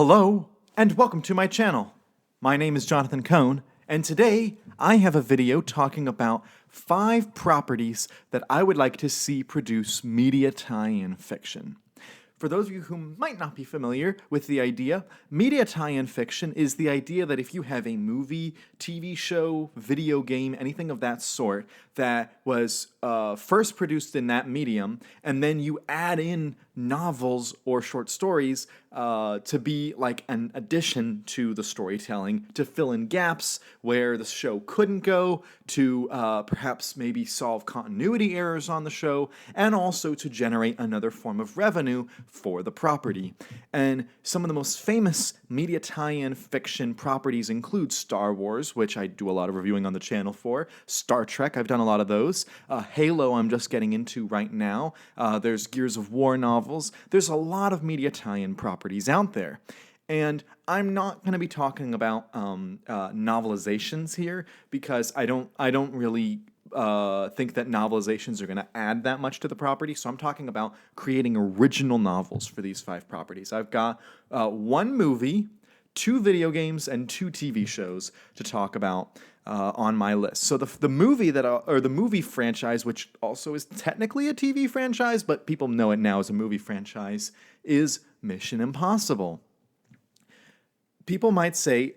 Hello, and welcome to my channel. My name is Jonathan Cohn, and today I have a video talking about 5 properties that I would like to see produce media tie-in fiction. For those of you who might not be familiar with the idea, media tie-in fiction is the idea that if you have a movie, TV show, video game, anything of that sort that was first produced in that medium, and then you add in novels or short stories to be like an addition to the storytelling, to fill in gaps where the show couldn't go, to perhaps maybe solve continuity errors on the show, and also to generate another form of revenue for the property. And some of the most famous media tie-in fiction properties include Star Wars, which I do a lot of reviewing on the channel for, Star Trek, I've done a lot of those, Halo I'm just getting into right now, there's Gears of War novels, there's a lot of media tie-in properties out there. And I'm not going to be talking about novelizations here because I don't really think that novelizations are going to add that much to the property. So I'm talking about creating original novels for these 5 properties. I've got 1 movie, 2 video games, and 2 TV shows to talk about on my list. So the movie the movie franchise, which also is technically a TV franchise, but people know it now as a movie franchise, is Mission Impossible. People might say,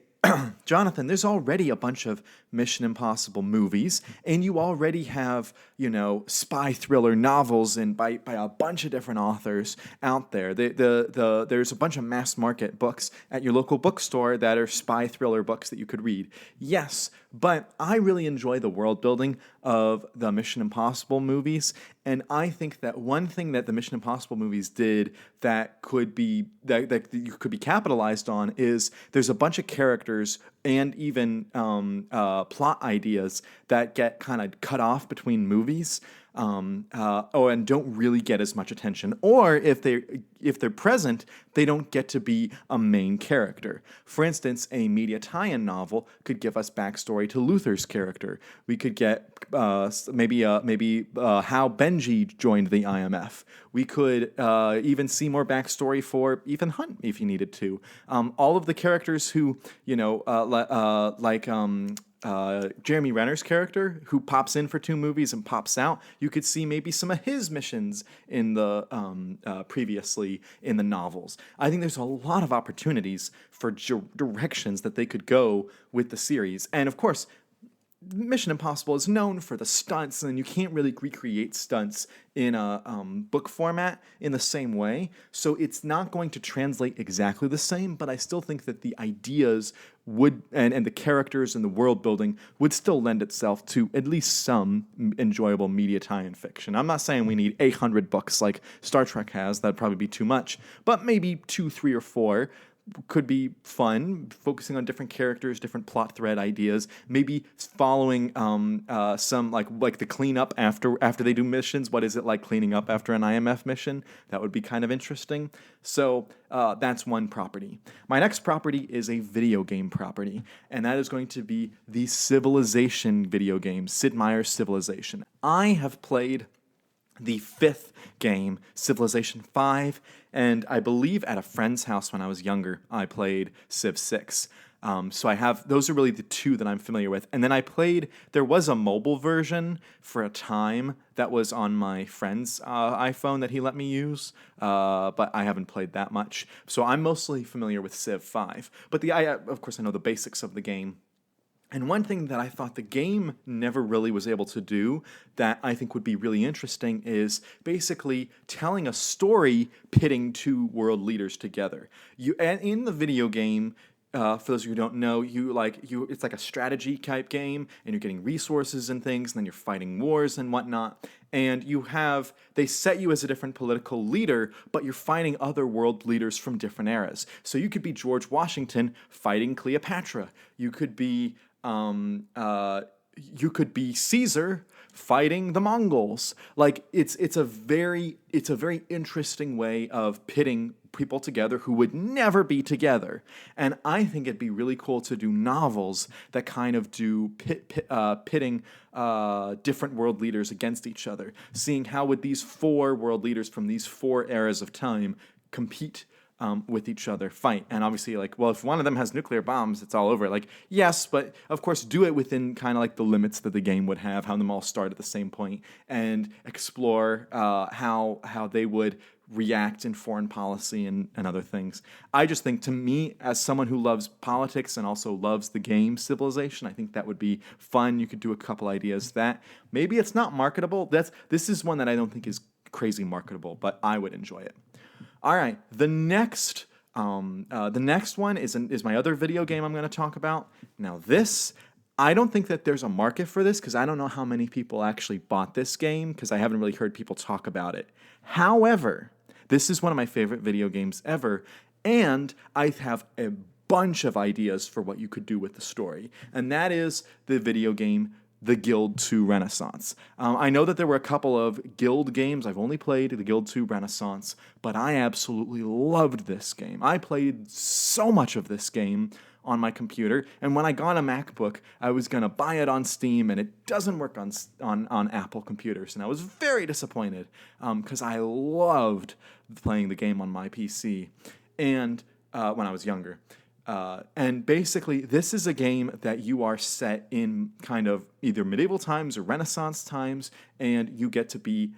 Jonathan, there's already a bunch of Mission Impossible movies, and you already have, spy thriller novels and by a bunch of different authors out there. There's a bunch of mass market books at your local bookstore that are spy thriller books that you could read. Yes, but I really enjoy the world building of the Mission Impossible movies, and I think that one thing that the Mission Impossible movies did that could be capitalized on is there's a bunch of characters and even plot ideas that get kind of cut off between movies, and don't really get as much attention. Or if they're present, they don't get to be a main character. For instance, a media tie-in novel could give us backstory to Luther's character. We could get maybe how Benji joined the IMF. We could even see more backstory for Ethan Hunt if you needed to. All of the characters who, Jeremy Renner's character, who pops in for 2 movies and pops out, you could see maybe some of his missions in the previously in the novels. I think there's a lot of opportunities for directions that they could go with the series. And of course, Mission Impossible is known for the stunts, and you can't really recreate stunts in a book format in the same way. So it's not going to translate exactly the same, but I still think that the ideas would, and the characters and the world building would still lend itself to at least some enjoyable media tie-in fiction. I'm not saying we need 800 books like Star Trek has, that'd probably be too much, but maybe 2, 3, or 4 could be fun, focusing on different characters, different plot thread ideas, maybe following some like the cleanup after they do missions. What is it like cleaning up after an IMF mission? That would be kind of interesting. So that's one property. My next property is a video game property, and that is going to be the Civilization video game, Sid Meier's Civilization. I have played the 5th game, Civilization 5, and I believe at a friend's house when I was younger, I played Civ 6. So I have, those are really the 2 that I'm familiar with. And then there was a mobile version for a time that was on my friend's iPhone that he let me use, but I haven't played that much. So I'm mostly familiar with Civ 5. But of course I know the basics of the game. And one thing that I thought the game never really was able to do that I think would be really interesting is basically telling a story pitting 2 world leaders together. And in the video game, for those of you who don't know, it's like a strategy type game, and you're getting resources and things, and then you're fighting wars and whatnot. And they set you as a different political leader, but you're fighting other world leaders from different eras. So you could be George Washington fighting Cleopatra. You could be Caesar fighting the Mongols. Like it's a very interesting way of pitting people together who would never be together. And I think it'd be really cool to do novels that kind of do pitting different world leaders against each other, seeing how would these 4 world leaders from these 4 eras of time compete with each other fight. And obviously, like, well, if one of them has nuclear bombs, it's all over. Like, yes, but of course, do it within kind of like the limits that the game would have them all start at the same point, and explore how they would react in foreign policy and other things. I just think, to me, as someone who loves politics and also loves the game Civilization, I think that would be fun. You could do a couple ideas that maybe it's not marketable. This is one that I don't think is crazy marketable, but I would enjoy it. All right, the next one is my other video game I'm going to talk about. Now this, I don't think that there's a market for this because I don't know how many people actually bought this game because I haven't really heard people talk about it. However, this is one of my favorite video games ever, and I have a bunch of ideas for what you could do with the story, and that is the video game The Guild 2 Renaissance. I know that there were a couple of Guild games. I've only played The Guild 2 Renaissance, but I absolutely loved this game. I played so much of this game on my computer, and when I got a MacBook, I was going to buy it on Steam, and it doesn't work on Apple computers, and I was very disappointed because I loved playing the game on my PC and when I was younger. And basically, this is a game that you are set in kind of either medieval times or Renaissance times, and you get to be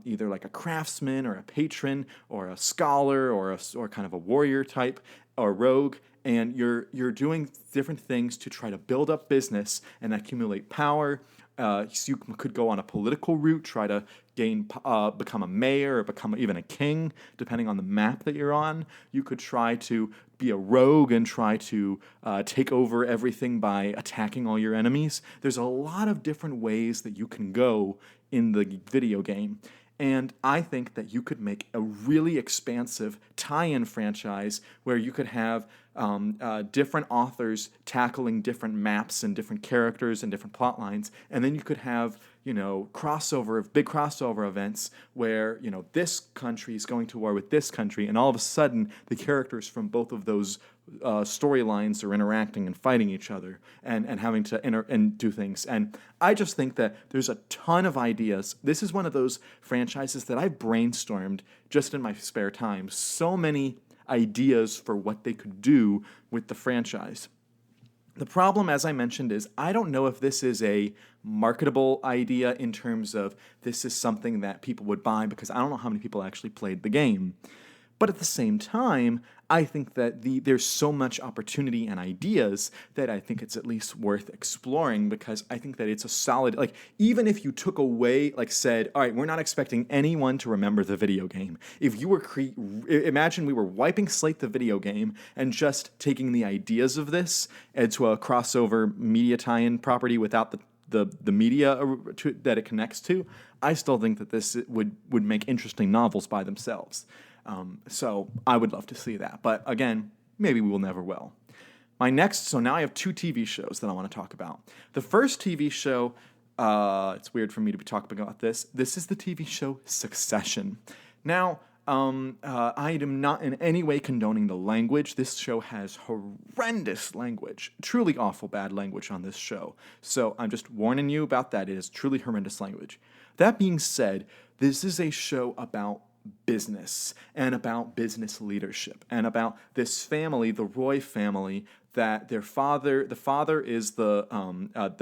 either like a craftsman or a patron or a scholar or kind of a warrior type or rogue, and you're doing different things to try to build up business and accumulate power. So you could go on a political route, try to become a mayor or become even a king, depending on the map that you're on. You could try to be a rogue and try to take over everything by attacking all your enemies. There's a lot of different ways that you can go in the video game. And I think that you could make a really expansive tie-in franchise where you could have different authors tackling different maps and different characters and different plot lines, and then you could have big crossover events where this country is going to war with this country, and all of a sudden the characters from both of those storylines are interacting and fighting each other and having to do things. And I just think that there's a ton of ideas. This is one of those franchises that I've brainstormed just in my spare time. So many ideas for what they could do with the franchise. The problem, as I mentioned, is I don't know if this is a marketable idea in terms of this is something that people would buy, because I don't know how many people actually played the game. But at the same time, I think that there's so much opportunity and ideas that I think it's at least worth exploring, because I think that it's a solid, like, even if you took away, like, said, all right, we're not expecting anyone to remember the video game. If you were, imagine we were wiping slate the video game and just taking the ideas of this into a crossover media tie-in property without the media that it connects to, I still think that this would make interesting novels by themselves. So I would love to see that. But again, maybe we will never will. So now I have 2 TV shows that I want to talk about. The first TV show, it's weird for me to be talking about this. This is the TV show Succession. Now, I am not in any way condoning the language. This show has horrendous language, truly awful bad language on this show. So I'm just warning you about that. It is truly horrendous language. That being said, this is a show about business and about business leadership and about this family, the Roy family, that the father is the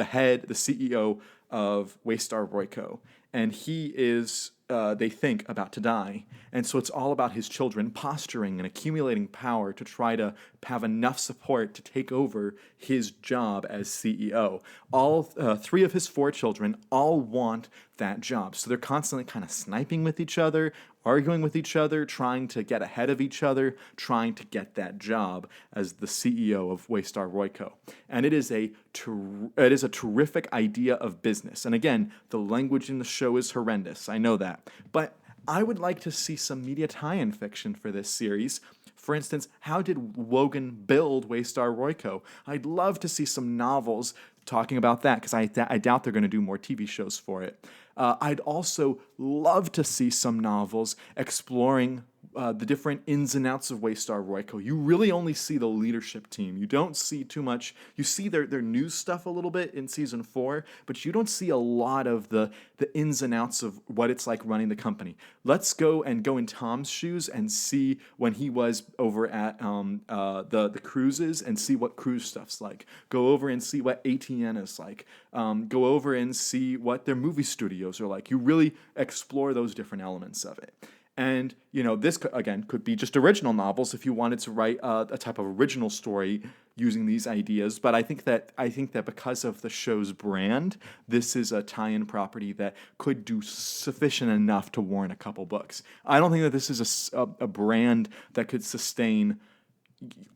head, the CEO of Waystar Royco, and he is they think about to die. And so it's all about his children posturing and accumulating power to try to have enough support to take over his job as CEO. All 3 of his 4 children all want that job. So they're constantly kind of sniping with each other, arguing with each other, trying to get ahead of each other, trying to get that job as the CEO of Waystar Royco. And it is a terrific idea of business. And again, the language in the show is horrendous. I know that. But I would like to see some media tie-in fiction for this series. For instance, how did Wogan build Waystar Royco? I'd love to see some novels talking about that, because I doubt they're going to do more TV shows for it. I'd also love to see some novels exploring the different ins and outs of Waystar Royco. You really only see the leadership team. You don't see too much. You see their news stuff a little bit in season 4, but you don't see a lot of the ins and outs of what it's like running the company. Let's go in Tom's shoes and see when he was over at the cruises and see what cruise stuff's like. Go over and see what ATN is like. Go over and see what their movie studios are like. You really explore those different elements of it. And, this, again, could be just original novels if you wanted to write a type of original story using these ideas. But I think that because of the show's brand, this is a tie-in property that could do sufficient enough to warrant a couple books. I don't think that this is a brand that could sustain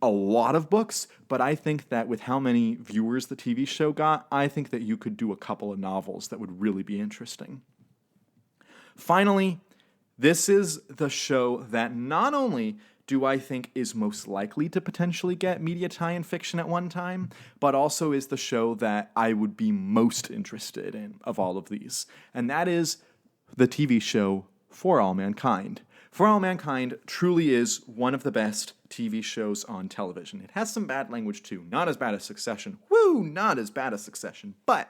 a lot of books, but I think that with how many viewers the TV show got, I think that you could do a couple of novels that would really be interesting. Finally, this is the show that not only do I think is most likely to potentially get media tie-in fiction at one time, but also is the show that I would be most interested in of all of these. And that is the TV show For All Mankind. For All Mankind truly is one of the best TV shows on television. It has some bad language too. Not as bad as Succession. Woo! Not as bad as Succession. But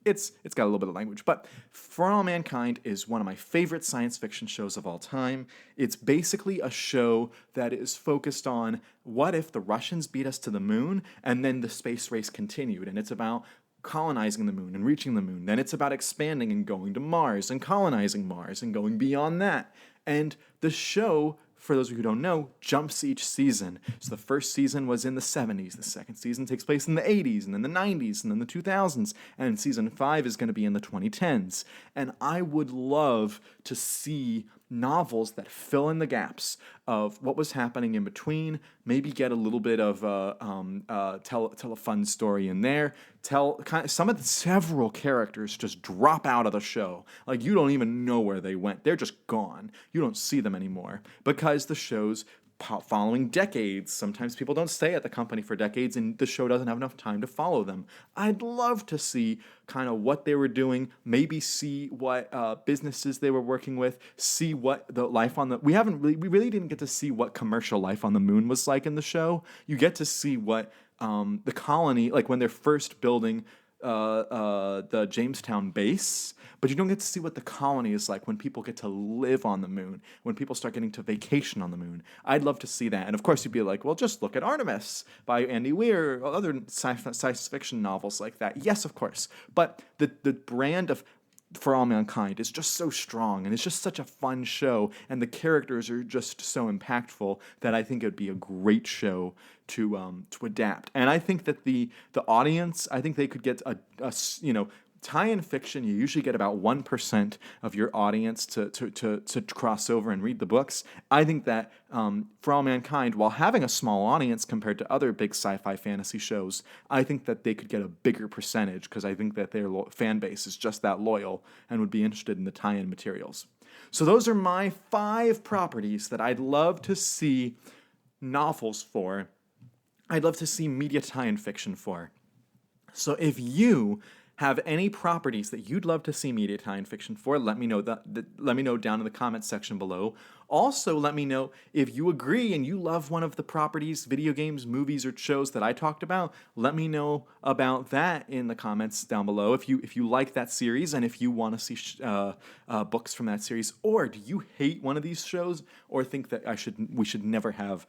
it's got a little bit of language. But For All Mankind is one of my favorite science fiction shows of all time. It's basically a show that is focused on what if the Russians beat us to the moon and then the space race continued. And it's about colonizing the moon and reaching the moon. Then it's about expanding and going to Mars and colonizing Mars and going beyond that. And the show, for those of you who don't know, jumps each season. So the first season was in the 70s, the second season takes place in the 80s, and then the 90s, and then the 2000s, and season 5 is going to be in the 2010s. And I would love to see novels that fill in the gaps of what was happening in between, maybe get a little bit of tell a fun story in there, some of the several characters just drop out of the show. Like, you don't even know where they went. They're just gone. You don't see them anymore because the show's following decades. Sometimes people don't stay at the company for decades and the show doesn't have enough time to follow them. I'd love to see kind of what they were doing, maybe see what businesses they were working with, see what the life on the... We really didn't get to see what commercial life on the moon was like in the show. You get to see what the colony, like when they're first building the Jamestown base, but you don't get to see what the colony is like when people get to live on the moon, when people start getting to vacation on the moon. I'd love to see that. And of course you'd be like, well, just look at Artemis by Andy Weir, or other science fiction novels like that. Yes, of course. But the brand of For All Mankind is just so strong, and it's just such a fun show, and the characters are just so impactful that I think it would be a great show to adapt. And I think that the audience, I think they could get a tie-in fiction. You usually get about 1% of your audience to cross over and read the books. I think that For All Mankind, while having a small audience compared to other big sci-fi fantasy shows, I think that they could get a bigger percentage because I think that their fan base is just that loyal and would be interested in the tie-in materials. So those are my 5 properties that I'd love to see novels for. I'd love to see media tie-in fiction for. So if you have any properties that you'd love to see media tie-in fiction for, let me know let me know down in the comments section below. Also, let me know if you agree and you love one of the properties, video games, movies, or shows that I talked about. Let me know about that in the comments down below if you like that series and if you want to see books from that series. Or do you hate one of these shows or think that we should never have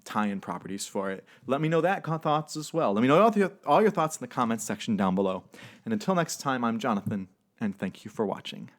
tie-in properties for it? Let me know that thoughts as well. Let me know all your thoughts in the comments section down below. And until next time, I'm Jonathan, and thank you for watching.